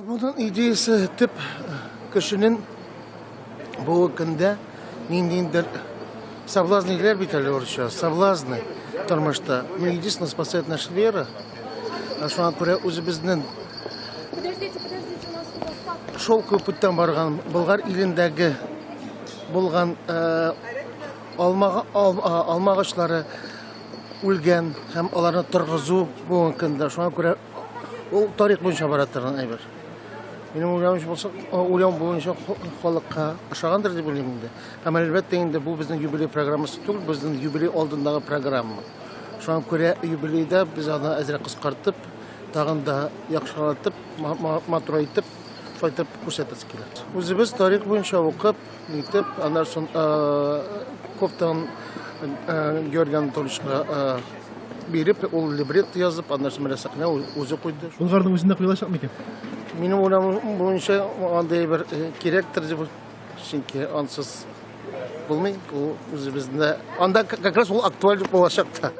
Bunun ideyası tip kişinin bu günde neyindir соблазнилер битали сейчас, соблазны, потому что единственное спасает наша вера. А что анкуре үзебезнең Подождите, у нас доставка. шолкы путтан барган Болгар илендәге булган алма агачлары үлгән һәм аларны торгызу бу көндә шуңа күрә ул тарих буенча бара торган әйбер. Минем уйлавым буенча халыкка ошагандыр дип уйлыйм инде. Һәм әлбәттә инде бу безнең юбилей программасы түгел, безнең юбилей алдындагы программа. Шуңа күрә юбилейда без аны әзрәк кыскартып, тагын да яхшылатып, матурайтып, шайтып күрсәтәбез килә. Үзебез тарих буенча укып, нитеп, аннан соң Коптан Георгий Анатольевичка биреп, ул либрет язып, аннан соң менә сәхнә үзе куйды. Болгардың үзендә куелачак микән? Минем уйлавым буенча андай бер кирәктер дип, чөнки ансыз булмый. Ул үзебездә анда как раз ул актуаль булачак та.